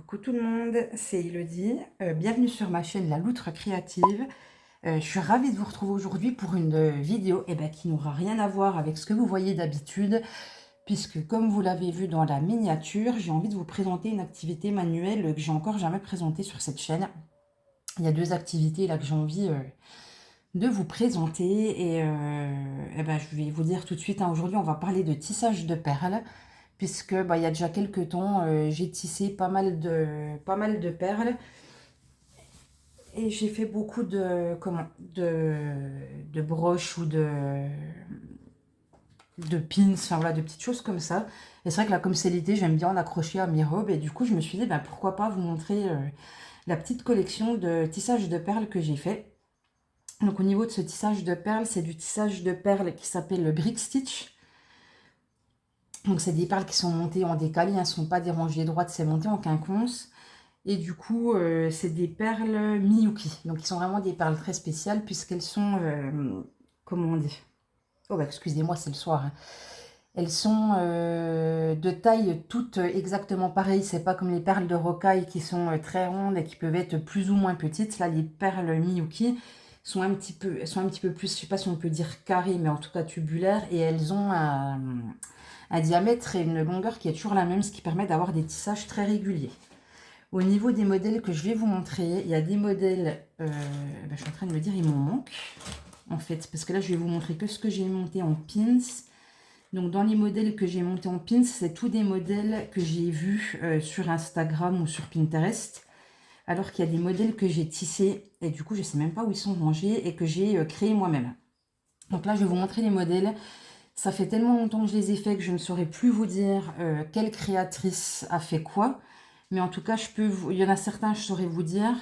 Coucou tout le monde, c'est Elodie. Bienvenue sur ma chaîne La Loutre Créative. Je suis ravie de vous retrouver aujourd'hui pour une vidéo qui n'aura rien à voir avec ce que vous voyez d'habitude, puisque comme vous l'avez vu dans la miniature, j'ai envie de vous présenter une activité manuelle que j'ai encore jamais présentée sur cette chaîne. Il y a deux activités là que j'ai envie de vous présenter et je vais vous dire tout de suite, aujourd'hui on va parler de tissage de perles. Puisque il y a déjà quelques temps, j'ai tissé pas mal de perles et j'ai fait beaucoup de broches ou de pins, enfin voilà, de petites choses comme ça. Et c'est vrai que là, comme c'est l'été, j'aime bien en accrocher à mes robes et du coup, je me suis dit, pourquoi pas vous montrer la petite collection de tissage de perles que j'ai fait. Donc au niveau de ce tissage de perles, c'est du tissage de perles qui s'appelle le Brick Stitch. Donc c'est des perles qui sont montées en décalé, elles ne sont pas dérangées droites, c'est monté en quinconce. Et du coup, c'est des perles Miyuki. Donc ils sont vraiment des perles très spéciales puisqu'elles sont, comment on dit? Oh excusez-moi, c'est le soir, hein. Elles sont de taille toutes exactement pareilles. C'est pas comme les perles de rocaille qui sont très rondes et qui peuvent être plus ou moins petites. Là, les perles Miyuki sont un petit peu plus, je sais pas si on peut dire carrées, mais en tout cas tubulaires. Et elles ont un diamètre et une longueur qui est toujours la même, ce qui permet d'avoir des tissages très réguliers. Au niveau des modèles que je vais vous montrer, il y a des modèles, je suis en train de me dire, il m'en manque, en fait, parce que là, je vais vous montrer que ce que j'ai monté en pins. Donc, dans les modèles que j'ai montés en pins, c'est tous des modèles que j'ai vus sur Instagram ou sur Pinterest, alors qu'il y a des modèles que j'ai tissés, et du coup, je ne sais même pas où ils sont rangés, et que j'ai créés moi-même. Donc là, je vais vous montrer les modèles. Ça fait tellement longtemps que je les ai faits que je ne saurais plus vous dire quelle créatrice a fait quoi. Mais en tout cas, il y en a certains, je saurais vous dire.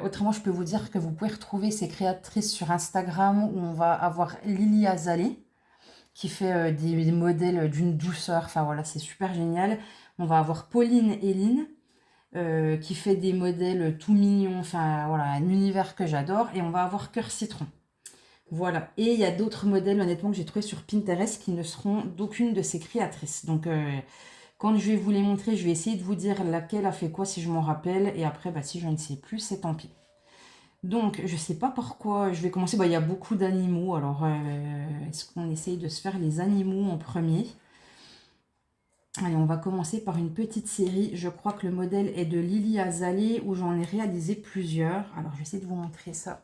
Autrement, je peux vous dire que vous pouvez retrouver ces créatrices sur Instagram où on va avoir Lily Azalée qui fait des modèles d'une douceur. Enfin voilà, c'est super génial. On va avoir Pauline Héline qui fait des modèles tout mignons. Enfin voilà, un univers que j'adore. Et on va avoir Cœur Citron. Voilà. Et il y a d'autres modèles, honnêtement, que j'ai trouvé sur Pinterest qui ne seront d'aucune de ces créatrices. Donc, quand je vais vous les montrer, je vais essayer de vous dire laquelle a fait quoi si je m'en rappelle. Et après, si je ne sais plus, c'est tant pis. Donc, je ne sais pas pourquoi. Je vais commencer. Il y a beaucoup d'animaux. Alors, est-ce qu'on essaye de se faire les animaux en premier? Allez, on va commencer par une petite série. Je crois que le modèle est de Lily Azalée où j'en ai réalisé plusieurs. Alors, je vais essayer de vous montrer ça.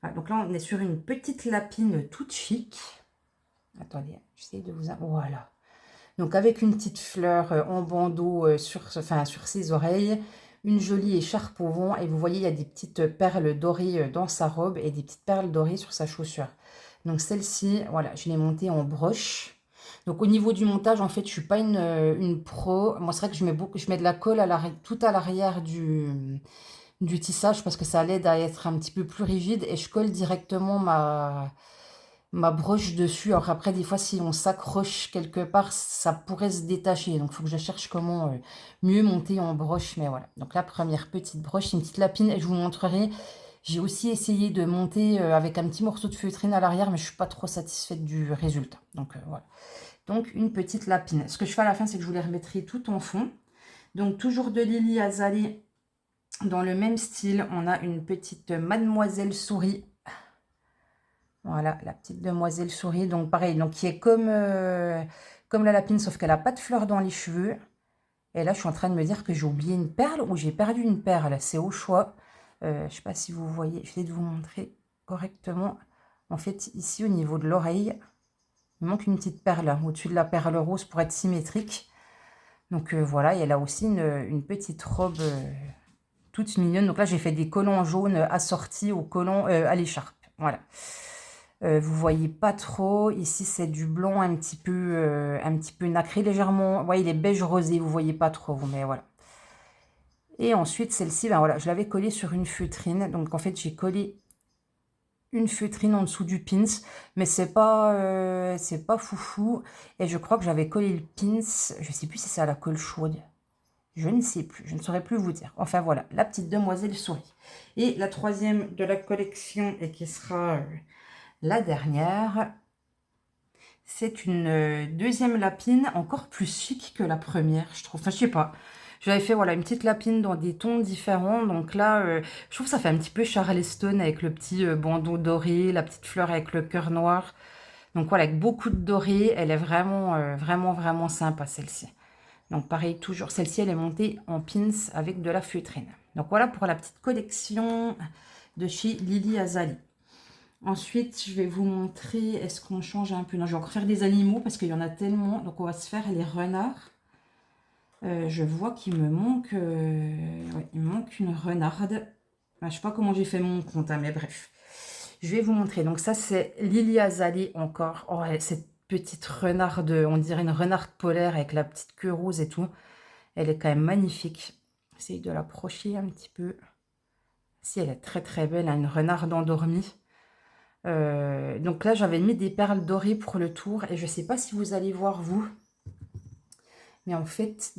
Voilà, donc là, on est sur une petite lapine toute chic. Attendez, j'essaie de vous... Voilà. Donc avec une petite fleur en bandeau sur ses oreilles, une jolie écharpe au vent. Et vous voyez, il y a des petites perles dorées dans sa robe et des petites perles dorées sur sa chaussure. Donc celle-ci, voilà, je l'ai montée en broche. Donc au niveau du montage, en fait, je suis pas une pro. Moi, c'est vrai que je mets de la colle tout à l'arrière du tissage parce que ça l'aide à être un petit peu plus rigide et je colle directement ma broche dessus. Alors après, des fois, si on s'accroche quelque part, ça pourrait se détacher. Donc, il faut que je cherche comment mieux monter en broche. Mais voilà. Donc, la première petite broche, une petite lapine. Et je vous montrerai. J'ai aussi essayé de monter avec un petit morceau de feutrine à l'arrière, mais je ne suis pas trop satisfaite du résultat. Donc, voilà. Donc, une petite lapine. Ce que je fais à la fin, c'est que je vous les remettrai tout en fond. Donc, toujours de Lily Azalée. Dans le même style, on a une petite mademoiselle souris. Voilà, la petite demoiselle souris. Donc pareil, donc qui est comme la lapine, sauf qu'elle n'a pas de fleurs dans les cheveux. Et là, je suis en train de me dire que j'ai oublié une perle ou j'ai perdu une perle. C'est au choix. Je ne sais pas si vous voyez. Je vais essayer de vous montrer correctement. En fait, ici, au niveau de l'oreille, il manque une petite perle au-dessus de la perle rose pour être symétrique. Donc voilà, et elle a aussi une petite robe toute mignonne. Donc là, j'ai fait des collants jaunes assortis au collant à l'écharpe. Voilà. Vous voyez pas trop. Ici, c'est du blanc un petit peu nacré légèrement. Ouais, il est beige rosé. Vous voyez pas trop, mais voilà. Et ensuite, celle-ci, voilà, je l'avais collée sur une feutrine. Donc, en fait, j'ai collé une feutrine en dessous du pins, mais c'est pas foufou. Et je crois que j'avais collé le pins. Je sais plus si c'est à la colle chaude. Je ne sais plus, je ne saurais plus vous dire. Enfin voilà, la petite demoiselle souris. Et la troisième de la collection, et qui sera la dernière, c'est une deuxième lapine, encore plus chic que la première, je trouve. Enfin, je sais pas. J'avais fait voilà, une petite lapine dans des tons différents. Donc là, je trouve que ça fait un petit peu Charleston avec le petit bandeau doré, la petite fleur avec le cœur noir. Donc voilà, avec beaucoup de doré. Elle est vraiment, vraiment sympa celle-ci. Donc pareil, toujours, celle-ci, elle est montée en pins avec de la feutrine. Donc voilà pour la petite collection de chez Lily Azali. Ensuite, je vais vous montrer, est-ce qu'on change un peu? Non, je vais encore faire des animaux parce qu'il y en a tellement. Donc on va se faire les renards. Je vois qu'il me manque, ouais, il me manque une renarde. Je ne sais pas comment j'ai fait mon compte, hein, mais bref. Je vais vous montrer. Donc ça, c'est Lily Azali encore. Oh, cette petite renarde, on dirait une renarde polaire avec la petite queue rose et tout. Elle est quand même magnifique. J'essaye de l'approcher un petit peu. Si, elle est très belle, hein, une renarde endormie. Donc là, j'avais mis des perles dorées pour le tour. Et je ne sais pas si vous allez voir, vous. Mais en fait,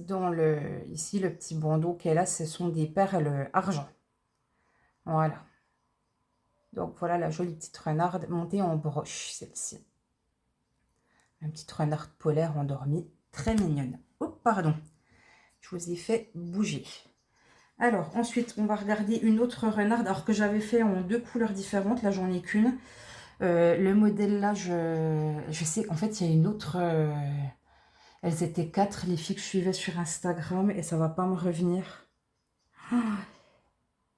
ici, le petit bandeau qu'elle a, ce sont des perles argent. Voilà. Donc voilà la jolie petite renarde montée en broche, celle-ci. Une petite renarde polaire endormie, très mignonne. Oh, pardon, je vous ai fait bouger. Alors, ensuite, on va regarder une autre renarde, alors que j'avais fait en 2 couleurs différentes. Là, j'en ai qu'une. Le modèle, là, je sais, en fait, il y a une autre... elles étaient 4, les filles que je suivais sur Instagram, et ça va pas me revenir.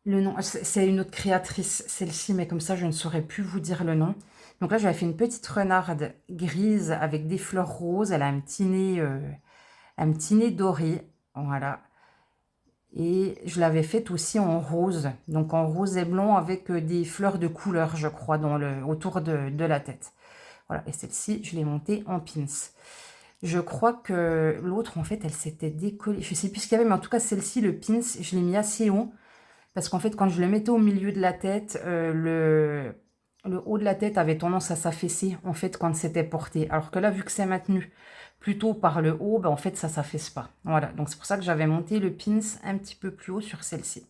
Le nom, c'est une autre créatrice, celle-ci, mais comme ça, je ne saurais plus vous dire le nom. Donc là, j'avais fait une petite renarde grise avec des fleurs roses. Elle a un petit nez doré. Voilà. Et je l'avais faite aussi en rose. Donc en rose et blanc avec des fleurs de couleur, je crois, autour de la tête. Voilà. Et celle-ci, je l'ai montée en pins. Je crois que l'autre, en fait, elle s'était décollée. Je ne sais plus ce qu'il y avait, mais en tout cas, celle-ci, le pins, je l'ai mis assez haut. Parce qu'en fait, quand je le mettais au milieu de la tête, le haut de la tête avait tendance à s'affaisser, en fait, quand c'était porté. Alors que là, vu que c'est maintenu plutôt par le haut, ben, en fait, ça ne s'affaisse pas. Voilà, donc c'est pour ça que j'avais monté le pins un petit peu plus haut sur celle-ci.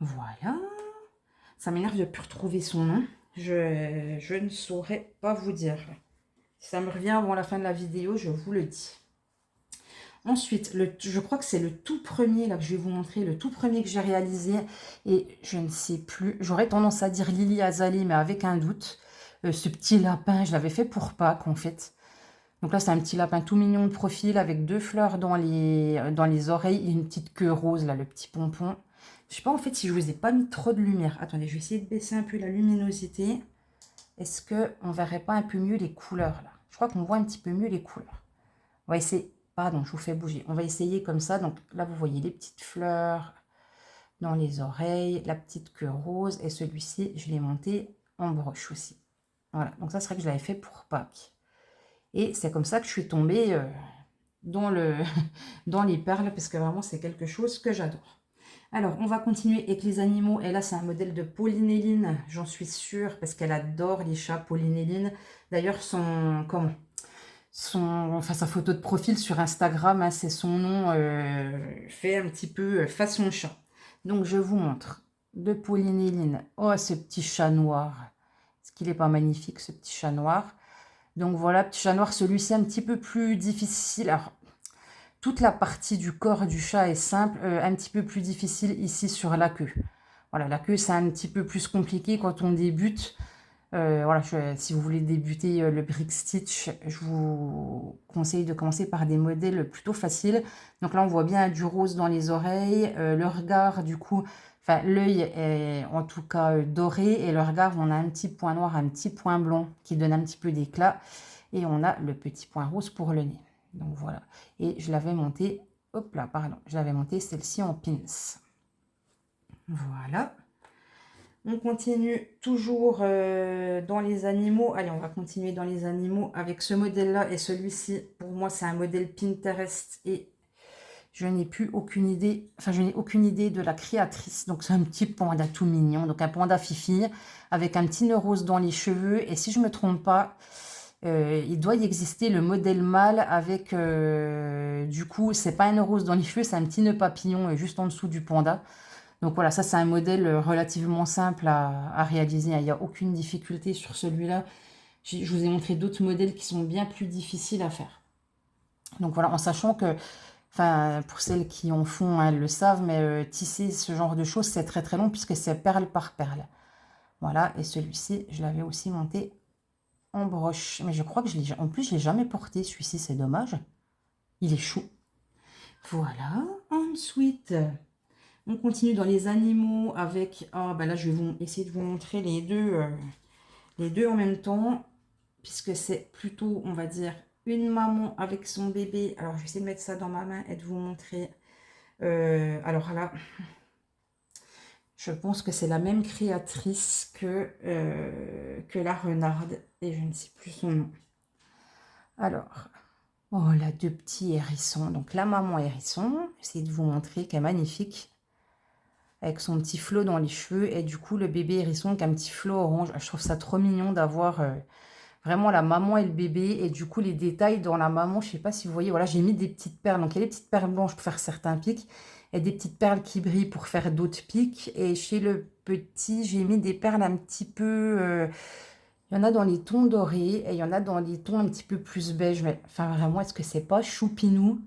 Voilà. Ça m'énerve de ne plus retrouver son nom. Je ne saurais pas vous dire. Si ça me revient avant la fin de la vidéo, je vous le dis. Ensuite, je crois que c'est le tout premier, là, que je vais vous montrer, le tout premier que j'ai réalisé. Et je ne sais plus, j'aurais tendance à dire Lily Azali, mais avec un doute. Ce petit lapin, je l'avais fait pour Pâques, en fait. Donc là, c'est un petit lapin tout mignon de profil, avec 2 fleurs dans les oreilles et une petite queue rose, là, le petit pompon. Je sais pas, en fait, si je vous ai pas mis trop de lumière. Attendez, je vais essayer de baisser un peu la luminosité. Est-ce qu'on verrait pas un peu mieux les couleurs, là? Je crois qu'on voit un petit peu mieux les couleurs. On va essayer... Pardon, je vous fais bouger. On va essayer comme ça. Donc là, vous voyez les petites fleurs dans les oreilles, la petite queue rose. Et celui-ci, je l'ai monté en broche aussi. Voilà, donc ça serait que je l'avais fait pour Pâques. Et c'est comme ça que je suis tombée dans les perles, parce que vraiment, c'est quelque chose que j'adore. Alors, on va continuer avec les animaux. Et là, c'est un modèle de Pauline Héline, j'en suis sûre, parce qu'elle adore les chats, Pauline Héline. D'ailleurs, sa photo de profil sur Instagram, hein, c'est son nom fait un petit peu façon chat. Donc je vous montre de Pauline Héline. Oh, ce petit chat noir. Est-ce qu'il n'est pas magnifique, ce petit chat noir? Donc voilà, petit chat noir, celui-ci un petit peu plus difficile. Alors, toute la partie du corps du chat est simple, un petit peu plus difficile ici sur la queue. Voilà, la queue, c'est un petit peu plus compliqué quand on débute. Voilà, si vous voulez débuter le brick stitch, je vous conseille de commencer par des modèles plutôt faciles. Donc là, on voit bien du rose dans les oreilles, le regard, du coup, enfin l'œil est en tout cas doré, et le regard, on a un petit point noir, un petit point blanc qui donne un petit peu d'éclat, et on a le petit point rose pour le nez. Donc voilà, et je l'avais monté, hop là, pardon, je l'avais monté celle-ci en pins. Voilà. On continue toujours dans les animaux. Allez, on va continuer dans les animaux avec ce modèle-là. Et celui-ci, pour moi, c'est un modèle Pinterest. Et je n'ai plus aucune idée. Enfin, je n'ai aucune idée de la créatrice. Donc, c'est un petit panda tout mignon. Donc, un panda fifi avec un petit nœud rose dans les cheveux. Et si je ne me trompe pas, il doit y exister le modèle mâle avec... du coup, c'est pas un nœud rose dans les cheveux, c'est un petit nœud papillon juste en dessous du panda. Donc voilà, ça c'est un modèle relativement simple à réaliser. Il n'y a aucune difficulté sur celui-là. Je vous ai montré d'autres modèles qui sont bien plus difficiles à faire. Donc voilà, en sachant que Enfin, pour celles qui en font, elles le savent, mais tisser ce genre de choses, c'est très très long puisque c'est perle par perle. Voilà, et celui-ci, je l'avais aussi monté en broche. Mais je crois que en plus, je l'ai jamais porté, celui-ci, c'est dommage. Il est chou. Voilà, ensuite, on continue dans les animaux avec... Ah, bah là, je vais essayer de vous montrer les deux en même temps, puisque c'est plutôt, on va dire, une maman avec son bébé. Alors, je vais essayer de mettre ça dans ma main et de vous montrer. Alors là, je pense que c'est la même créatrice que la renarde, et je ne sais plus son nom. Alors, oh là, deux petits hérissons. Donc la maman hérisson, j'essaie de vous montrer qu'elle est magnifique, avec son petit flot dans les cheveux, et du coup le bébé hérisson qui a un petit flot orange. Je trouve ça trop mignon d'avoir vraiment la maman et le bébé, et du coup les détails dans la maman, je sais pas si vous voyez, voilà, j'ai mis des petites perles. Donc il y a des petites perles blanches pour faire certains pics, et des petites perles qui brillent pour faire d'autres pics. Et chez le petit, j'ai mis des perles un petit peu... il y en a dans les tons dorés et il y en a dans les tons un petit peu plus beige. Mais enfin, vraiment, est-ce que c'est pas choupinou?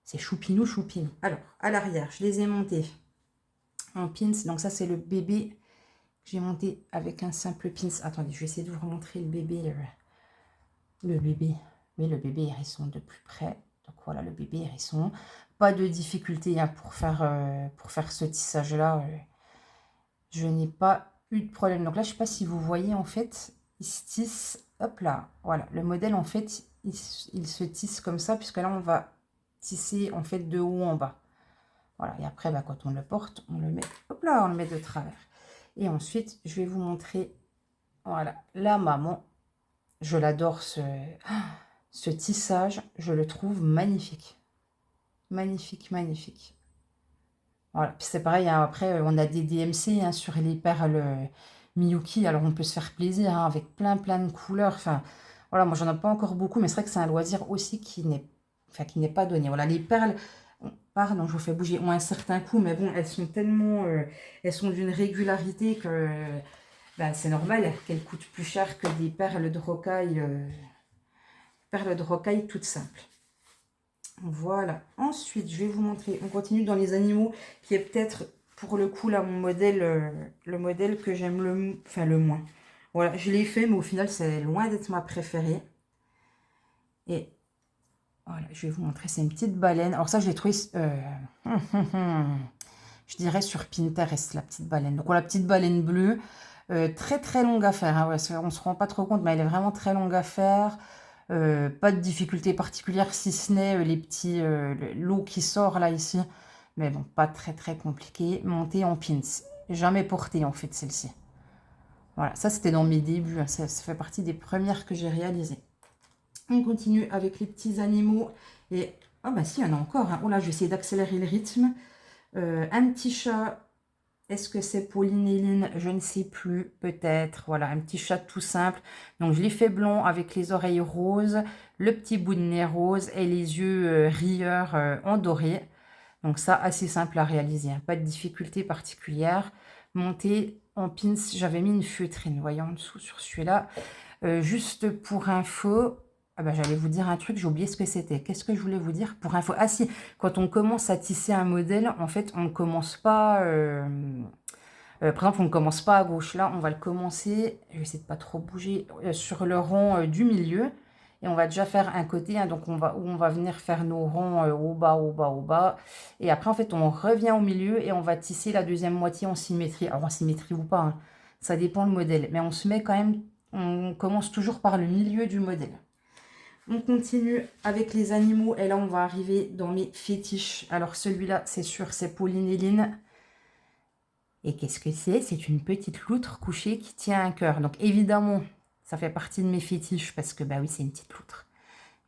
C'est choupinou, choupinou. Alors, à l'arrière, je les ai montés en pins. Donc ça, c'est le bébé que j'ai monté avec un simple pins. Attendez, je vais essayer de vous remontrer le bébé. Le bébé. Oui, le bébé hérisson de plus près. Donc voilà, le bébé hérisson. Pas de difficulté hein, pour faire ce tissage-là. Je n'ai pas eu de problème. Donc là, je ne sais pas si vous voyez, en fait, il se tisse, hop là, voilà. Le modèle, en fait, il se tisse comme ça, puisque là, on va tisser, en fait, de haut en bas. Voilà, et après, bah, quand on le porte, on le met, hop là, on le met de travers. Et ensuite, je vais vous montrer, voilà, la maman. Je l'adore, ce tissage, je le trouve magnifique. Magnifique, magnifique. Voilà, puis c'est pareil, hein, après, on a des DMC hein, sur les perles Miyuki, alors on peut se faire plaisir hein, avec plein de couleurs. Enfin, voilà, moi j'en ai pas encore beaucoup, mais c'est vrai que c'est un loisir aussi qui n'est pas donné. Voilà, les perles, pardon, je vous fais bouger, ont un certain coût, mais bon, elles sont tellement, elles sont d'une régularité que ben, c'est normal qu'elles coûtent plus cher que des perles de rocaille toutes simples. Voilà. Ensuite, je vais vous montrer. On continue dans les animaux, qui est peut-être pour le coup là mon modèle, le modèle que j'aime le moins. Voilà, je l'ai fait, mais au final, c'est loin d'être ma préférée. Et voilà, je vais vous montrer. C'est une petite baleine. Alors ça, je l'ai trouvé, je dirais sur Pinterest, la petite baleine. Donc voilà, la petite baleine bleue, très longue à faire. Hein, ouais, on se rend pas trop compte, mais elle est vraiment très longue à faire. Pas de difficulté particulière si ce n'est les petits l'eau qui sort là ici, mais bon, pas très compliqué. Montée en pins, jamais portée en fait celle-ci. Voilà, ça c'était dans mes débuts, hein. Ça fait partie des premières que j'ai réalisées. On continue avec les petits animaux, et ah bah si, il y en a encore hein. Oh là, je vais essayer d'accélérer le rythme. Un petit chat. Est-ce que c'est Pauline et Lynn? Je ne sais plus, peut-être. Voilà, un petit chat tout simple. Donc, je l'ai fait blond avec les oreilles roses, le petit bout de nez rose et les yeux rieurs en doré. Donc, ça, assez simple à réaliser, hein. Pas de difficulté particulière. Monté en pins, j'avais mis une feutrine, voyez, en dessous sur celui-là. Juste pour info, ah bah, j'allais vous dire un truc, j'ai oublié ce que c'était. Qu'est-ce que je voulais vous dire pour info? Ah si, quand on commence à tisser un modèle, en fait, on ne commence pas... par exemple, on ne commence pas à gauche. Là, on va le commencer, je vais essayer de pas trop bouger, sur le rang du milieu. Et on va déjà faire un côté, hein, donc on va venir faire nos rangs au bas, au bas, au bas. Et après, en fait, on revient au milieu et on va tisser la deuxième moitié en symétrie. Alors, en symétrie ou pas, hein, ça dépend le modèle. Mais on se met quand même, on commence toujours par le milieu du modèle. On continue avec les animaux et là, on va arriver dans mes fétiches. Alors, celui-là, c'est sûr, c'est Pauline et Lynn. Et qu'est-ce que c'est? C'est une petite loutre couchée qui tient un cœur. Donc évidemment, ça fait partie de mes fétiches parce que bah oui, c'est une petite loutre.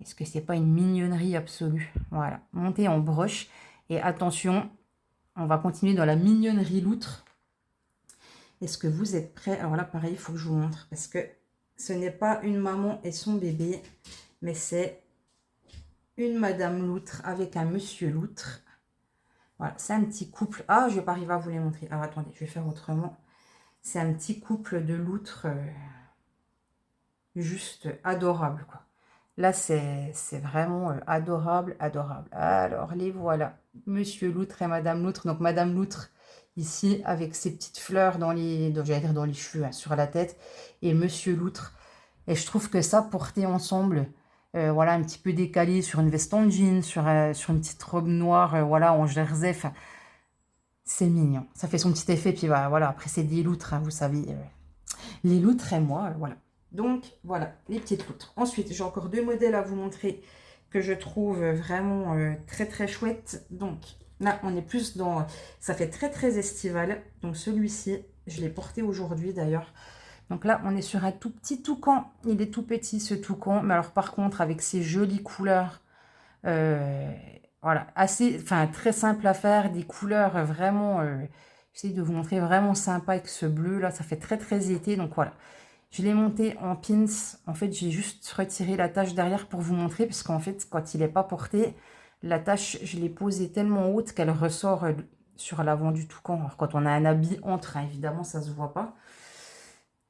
Est-ce que c'est pas une mignonnerie absolue? Voilà, montée en broche. Et attention, on va continuer dans la mignonnerie loutre. Est-ce que vous êtes prêts? Alors là, pareil, il faut que je vous montre parce que ce n'est pas une maman et son bébé, mais c'est une madame loutre avec un monsieur loutre. Voilà, c'est un petit couple. Ah, je vais pas arriver à vous les montrer. Alors, attendez, je vais faire autrement. C'est un petit couple de loutres juste adorable, quoi. Là, c'est vraiment adorable, adorable. Alors, les voilà. Monsieur Loutre et Madame Loutre. Donc, Madame Loutre, ici, avec ses petites fleurs dans les, j'allais dire dans les cheveux, hein, sur la tête. Et Monsieur Loutre. Et je trouve que ça, porté ensemble, voilà, un petit peu décalé sur une veste en jean, sur une petite robe noire, voilà, en jersey. Enfin, c'est mignon. Ça fait son petit effet. Puis, bah, voilà, après, c'est des loutres, hein, vous savez. Les loutres et moi, voilà. Donc, voilà, les petites loutres. Ensuite, j'ai encore 2 modèles à vous montrer que je trouve vraiment très, très chouettes. Donc, là, on est plus dans... Ça fait très, très estival. Donc, celui-ci, je l'ai porté aujourd'hui, d'ailleurs. Donc là, on est sur un tout petit toucan. Il est tout petit, ce toucan. Mais alors, par contre, avec ces jolies couleurs, euh, voilà, assez... Enfin, très simple à faire. Des couleurs vraiment... j'essaie de vous montrer vraiment sympa avec ce bleu, là. Ça fait très, très été. Donc, voilà. Je l'ai monté en pins. En fait, j'ai juste retiré la tache derrière pour vous montrer, parce qu'en fait, quand il n'est pas porté, la tache, je l'ai posée tellement haute qu'elle ressort sur l'avant du toucan. Alors, quand on a un habit entre, hein, évidemment, ça ne se voit pas.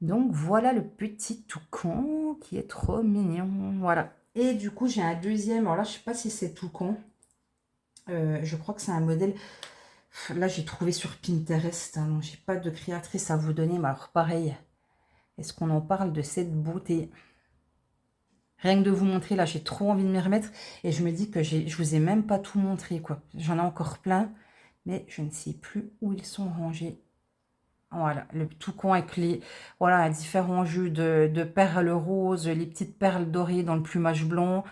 Donc, voilà le petit toucan qui est trop mignon. Voilà. Et du coup, j'ai un deuxième. Alors là, je ne sais pas si c'est toucan. Je crois que c'est un modèle... Là, j'ai trouvé sur Pinterest. Hein, donc, j'ai pas de créatrice à vous donner. Mais alors, pareil... Est-ce qu'on en parle de cette beauté? Rien que de vous montrer, là, j'ai trop envie de m'y remettre. Et je me dis que je vous ai même pas tout montré, quoi. J'en ai encore plein, mais je ne sais plus où ils sont rangés. Voilà, le toucan avec les... Voilà, différents jeux de perles roses, les petites perles dorées dans le plumage blanc,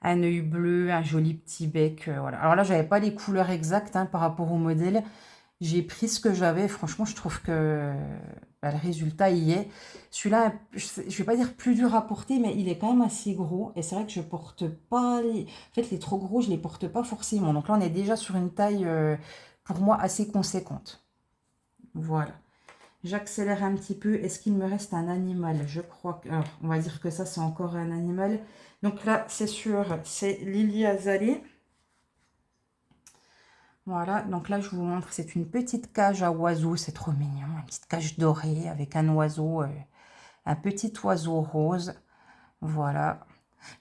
un œil bleu, un joli petit bec. Voilà. Alors là, j'avais pas les couleurs exactes hein, par rapport au modèle. J'ai pris ce que j'avais. Franchement, je trouve que bah, le résultat y est. Celui-là, je ne vais pas dire plus dur à porter, mais il est quand même assez gros. Et c'est vrai que je porte pas les... En fait, les trop gros, je les porte pas forcément. Donc là, on est déjà sur une taille, pour moi, assez conséquente. Voilà. J'accélère un petit peu. Est-ce qu'il me reste un animal? Je crois que... Alors, on va dire que ça, c'est encore un animal. Donc là, c'est sûr, c'est Lily Azalée. Voilà, donc là, je vous montre, c'est une petite cage à oiseaux, c'est trop mignon. Une petite cage dorée avec un oiseau, un petit oiseau rose. Voilà.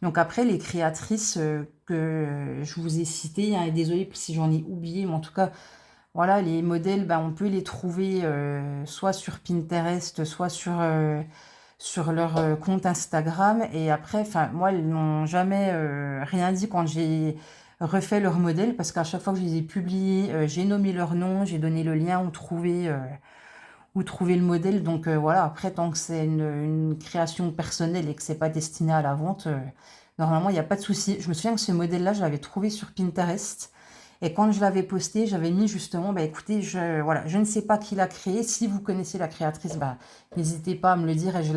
Donc après, les créatrices que je vous ai citées, hein, et désolée si j'en ai oublié, mais en tout cas, voilà, les modèles, ben, on peut les trouver soit sur Pinterest, soit sur leur compte Instagram. Et après, enfin, moi, elles n'ont jamais rien dit quand j'ai refait leur modèle, parce qu'à chaque fois que je les ai publiés, j'ai nommé leur nom, j'ai donné le lien où trouver le modèle. Donc voilà, après, tant que c'est une création personnelle et que c'est pas destiné à la vente, normalement, il n'y a pas de souci. Je me souviens que ce modèle-là, je l'avais trouvé sur Pinterest. Et quand je l'avais posté, j'avais mis justement, bah écoutez, voilà, je ne sais pas qui l'a créé. Si vous connaissez la créatrice, bah, n'hésitez pas à me le dire et je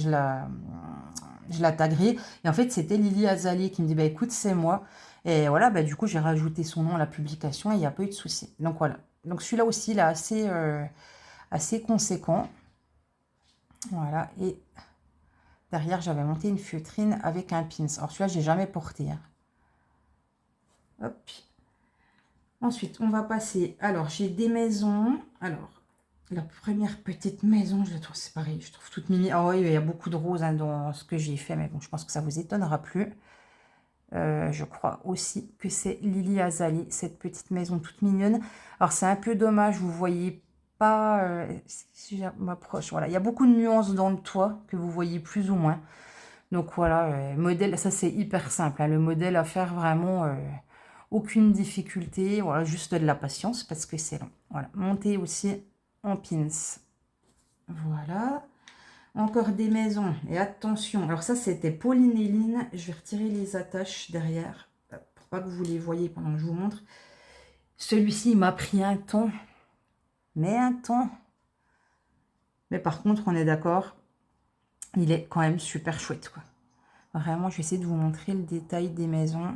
la taguerai. Et en fait, c'était Lily Azalée qui me dit, bah écoute, c'est moi. Et voilà, bah du coup, j'ai rajouté son nom à la publication et il n'y a pas eu de souci. Donc voilà. Donc celui-là aussi, il est assez conséquent. Voilà. Et derrière, j'avais monté une feutrine avec un pins. Alors celui-là, j'ai jamais porté. Hein. Hop. Ensuite, on va passer... Alors, j'ai des maisons. Alors, la première petite maison, je la trouve, c'est pareil, je trouve toute mimi. Ah oui, il y a beaucoup de roses hein, dans ce que j'ai fait, mais bon, je pense que ça vous étonnera plus. Je crois aussi que c'est Lily Azalée, cette petite maison toute mignonne. Alors, c'est un peu dommage, vous voyez pas... si je m'approche, voilà. Il y a beaucoup de nuances dans le toit que vous voyez plus ou moins. Donc, voilà, modèle, ça c'est hyper simple. Hein, le modèle à faire vraiment... aucune difficulté, voilà, juste de la patience parce que c'est long. Voilà, monter aussi en pins. Voilà. Encore des maisons. Et attention, alors ça c'était Pauline et Line. Je vais retirer les attaches derrière pour pas que vous les voyez pendant que je vous montre. Celui-ci il m'a pris un temps. Mais un temps. Mais par contre, on est d'accord, il est quand même super chouette, quoi. Vraiment, je vais essayer de vous montrer le détail des maisons.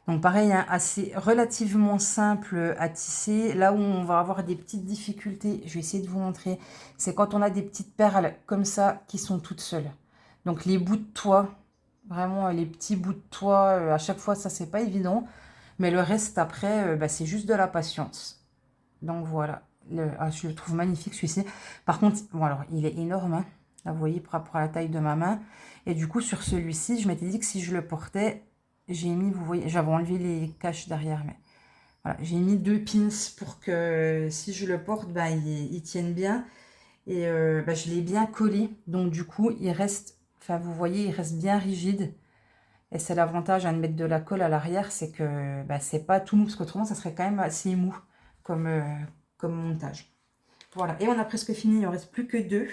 Donc pareil, hein, assez relativement simple à tisser. Là où on va avoir des petites difficultés, je vais essayer de vous montrer, c'est quand on a des petites perles comme ça qui sont toutes seules. Donc les bouts de toit, vraiment les petits bouts de toit, à chaque fois ça c'est pas évident. Mais le reste après, bah, c'est juste de la patience. Donc voilà, je le trouve magnifique celui-ci. Par contre, bon alors il est énorme, hein. Là, vous voyez, par rapport à la taille de ma main. Et du coup, sur celui-ci, je m'étais dit que si je le portais, j'ai mis, vous voyez, j'avais enlevé les caches derrière, mais voilà, j'ai mis 2 pins pour que si je le porte, bah, il tienne bien. Et bah, je l'ai bien collé. Donc du coup, il reste, enfin vous voyez, il reste bien rigide. Et c'est l'avantage de mettre de la colle à l'arrière, c'est que bah, c'est pas tout mou, parce qu'autrement, ça serait quand même assez mou comme, comme montage. Voilà, et on a presque fini, il en reste plus que 2.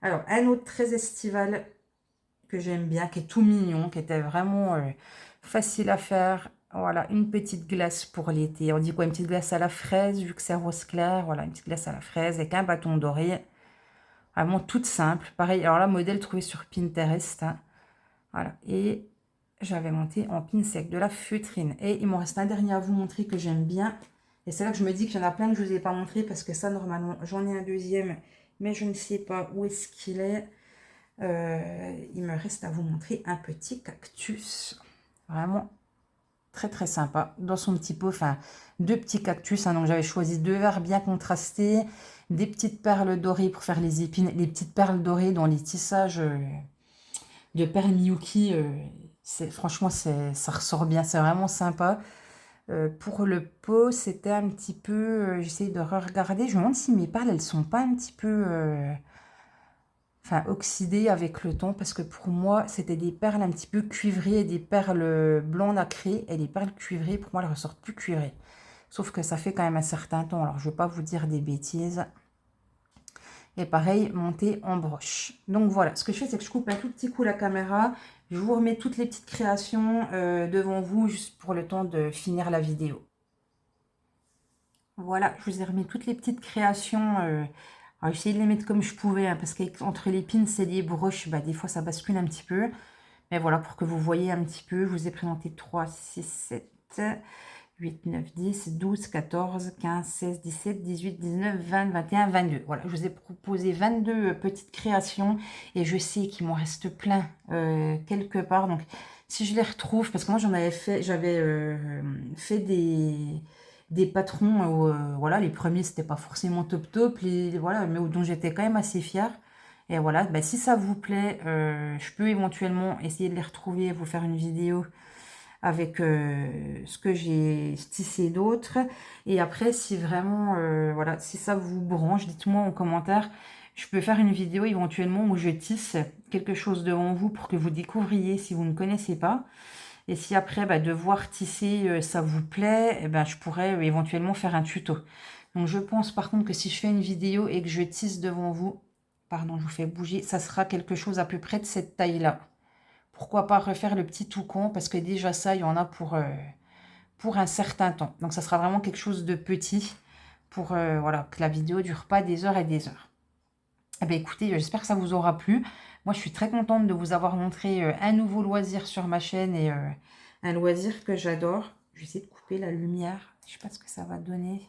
Alors, un autre très estival que j'aime bien, qui est tout mignon, qui était vraiment facile à faire. Voilà, une petite glace pour l'été. On dit quoi, une petite glace à la fraise, vu que c'est rose clair. Voilà, une petite glace à la fraise avec un bâton doré. Vraiment toute simple. Pareil, alors là, modèle trouvé sur Pinterest. Hein. Voilà, et j'avais monté en pin avec de la feutrine. Et il m'en reste un dernier à vous montrer que j'aime bien. Et c'est là que je me dis qu'il y en a plein que je ne vous ai pas montré, parce que ça, normalement, j'en ai un deuxième, mais je ne sais pas où est-ce qu'il est. Il me reste à vous montrer un petit cactus. Vraiment très très sympa. Dans son petit pot, enfin, 2 petits cactus. Hein, donc j'avais choisi 2 verres bien contrastés. Des petites perles dorées pour faire les épines. Les petites perles dorées dans les tissages de perles Miyuki. Franchement, ça ressort bien. C'est vraiment sympa. Pour le pot, c'était un petit peu... J'essaye de regarder. Je me demande si mes perles, elles sont pas un petit peu... enfin oxydées avec le temps, parce que pour moi c'était des perles un petit peu cuivrées, des perles blanc nacré, et les perles cuivrées pour moi elles ressortent plus cuivrées, sauf que ça fait quand même un certain temps, alors je vais pas vous dire des bêtises. Et pareil, monté en broche. Donc voilà, ce que je fais, c'est que je coupe un tout petit coup la caméra, je vous remets toutes les petites créations devant vous, juste pour le temps de finir la vidéo. Voilà, je vous ai remis toutes les petites créations. Alors, j'ai essayé de les mettre comme je pouvais, hein, parce qu'entre les pins et les broches, bah, des fois, ça bascule un petit peu. Mais voilà, pour que vous voyez un petit peu, je vous ai présenté 3, 6, 7, 8, 9, 10, 12, 14, 15, 16, 17, 18, 19, 20, 21, 22. Voilà, je vous ai proposé 22 petites créations. Et je sais qu'il m'en reste plein quelque part. Donc, si je les retrouve, parce que moi, j'en avais fait, j'avais fait des patrons, voilà, les premiers c'était pas forcément top, voilà, mais dont j'étais quand même assez fière. Et voilà, bah, si ça vous plaît, je peux éventuellement essayer de les retrouver et vous faire une vidéo avec ce que j'ai tissé d'autres. Et après, si vraiment, voilà, si ça vous branche, dites-moi en commentaire. Je peux faire une vidéo éventuellement où je tisse quelque chose devant vous pour que vous découvriez si vous ne connaissez pas. Et si après, bah, de voir tisser, ça vous plaît, eh ben, je pourrais éventuellement faire un tuto. Donc je pense par contre que si je fais une vidéo et que je tisse devant vous, pardon, je vous fais bouger, ça sera quelque chose à peu près de cette taille-là. Pourquoi pas refaire le petit toucan, parce que déjà ça, il y en a pour un certain temps. Donc ça sera vraiment quelque chose de petit pour voilà, que la vidéo ne dure pas des heures et des heures. Eh bien, écoutez, j'espère que ça vous aura plu. Moi, je suis très contente de vous avoir montré un nouveau loisir sur ma chaîne et un loisir que j'adore. Je vais essayer de couper la lumière. Je ne sais pas ce que ça va donner.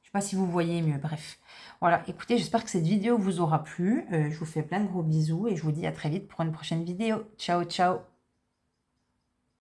Je ne sais pas si vous voyez mieux. Bref. Voilà, écoutez, j'espère que cette vidéo vous aura plu. Je vous fais plein de gros bisous et je vous dis à très vite pour une prochaine vidéo. Ciao, ciao.